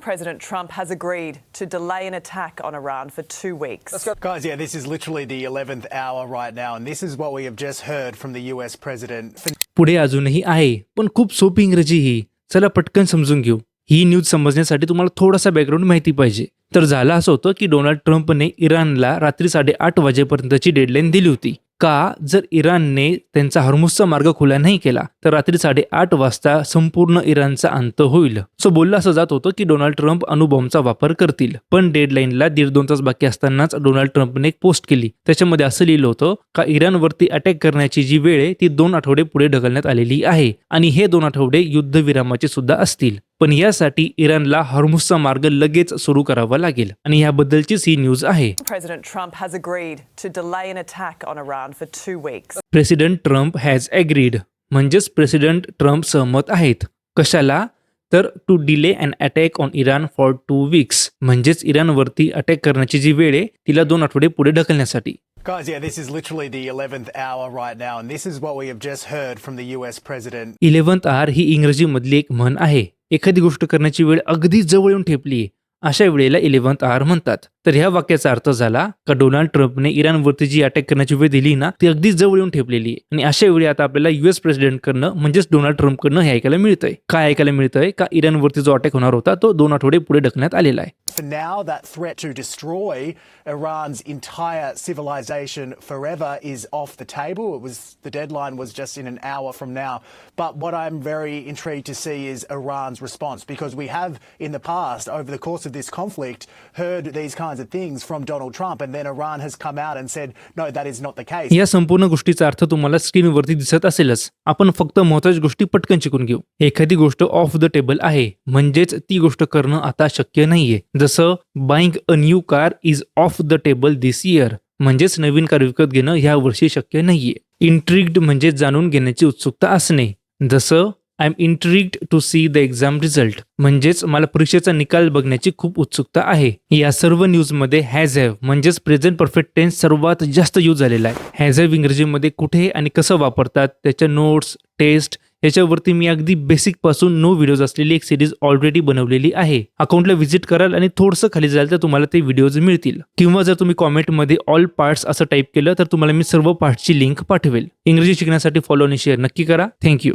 President Trump has agreed to delay an attack on Iran for 2 weeks. Guys, yeah, this is literally the 11th hour right now, and this is what we have just heard from the US president. पुढे अजूनही आहे, पण खूप सोपी इंग्रजी ही. चला पटकन समजून घेऊ. ही न्यूज समजण्यासाठी तुम्हाला थोडासा बॅकग्राऊंड माहिती पाहिजे. तर झालं असं होतं की डोनाल्ड ट्रम्पने इराणला रात्री 8:30 वाजेपर्यंतची डेडलाईन दिली होती. का जर इराणने त्यांचा हॉर्मुझचा मार्ग खुला नाही केला तर रात्री 8:30 वाजता संपूर्ण इराणचा अंत होईल. सो बोललं असं जात होतं की डोनाल्ड ट्रम्प अणुबॉम्बचा वापर करतील. पण डेडलाईनला 1.5-2 तास बाकी असतानाच डोनाल्ड ट्रम्पने एक पोस्ट केली. त्याच्यामध्ये असं लिहिलं होतं का इराणवरती अटॅक करण्याची जी वेळ आहे ती 2 आठवडे पुढे ढकलण्यात आलेली आहे आणि हे 2 आठवडे युद्धविरामाचे सुद्धा असतील. पण यासाठी इराणला हॉर्मुझचा मार्ग लगेच सुरू करावा लागेल आणि याबद्दलचीच ही न्यूज आहे. President Trump has agreed to delay an attack on Iran for 2 weeks. President Trump has agreed म्हणजेच प्रेसिडेंट ट्रम्प सहमत आहेत. कशाला? तर to delay an attack on Iran for 2 weeks म्हणजेच इराणवरती अटॅक करण्याची जी वेळ आहे तिला 2 आठवडे पुढे ढकलण्यासाठी. Guys, yeah, this is literally the 11th hour right now, and this is what we have just heard from the US president. 11th hour ही इंग्रजीमधली एक म्हण आहे. एखादी गोष्ट करण्याची वेळ अगदी जवळ येऊन ठेपली अशा वेळेला 11th hour म्हणतात. तर ह्या वाक्याचा अर्थ झाला का डोनाल्ड ट्रम्पने इराणवरती जी अटॅक करण्याची वेळ दिली ना ती अगदी जवळ येऊन ठेपलेली आहे आणि अशा वेळी आता आपल्याला युएस प्रेसिडेंट कडनं म्हणजेच डोनाल्ड ट्रम्प कडनं हे ऐकायला मिळतंय. काय ऐकायला मिळतंय? का इराणवरती जो अटॅक होणार होता तो 2 आठवडे पुढे ढकलण्यात आलेला आहे. For now, that threat to destroy Iran's entire civilization forever is off the table. The deadline was just in an hour from now. But what I'm very intrigued to see is Iran's response, because we have in the past, over the course of this conflict, heard these kinds of things from Donald Trump, and then Iran has come out and said, no, that is not the case. या संपूर्ण गोष्टीचा अर्थ तुम्हाला स्क्रीनवरती दिसत असेलच. आपण फक्त महत्त्वाच्या गोष्टी पटकन शिकून घेऊ. एखादी गोष्ट ऑफ द टेबल आहे म्हणजेच ती गोष्ट करणं आता शक्य नाहीये. जसं buying a new car is of the table this year म्हणजेच नवीन कार विकत घेणं ह्या वर्षी शक्य नाहीये. इंट्रिग्ड म्हणजे जाणून घेण्याची उत्सुकता असणे. जसं I am intrigued to see the exam result म्हणजेच मला परीक्षेचा निकाल बघण्याची खूप उत्सुकता आहे. या सर्व न्यूजमध्ये हॅज हॅव म्हणजेच प्रेझेंट परफेक्ट टेन्स सर्वात जास्त यूज झालेला आहे. हॅज हॅव इंग्रजीमध्ये कुठे आणि कसं वापरतात त्याच्या नोट्स टेस्ट याच्यावरती मी अगदी बेसिक पासून 9 व्हिडिओज असलेली एक सिरीज ऑलरेडी बनवलेली आहे. अकाउंटला व्हिजिट कराल आणि थोडंसं खाली जाल तर तुम्हाला ते व्हिडिओज मिळतील. किंवा जर तुम्ही कॉमेंटमध्ये ऑल पार्ट्स असं टाईप केलं तर तुम्हाला मी सर्व पार्ट्सची लिंक पाठवेल. इंग्रजी शिकण्यासाठी फॉलो आणि शेअर नक्की करा. थँक्यू.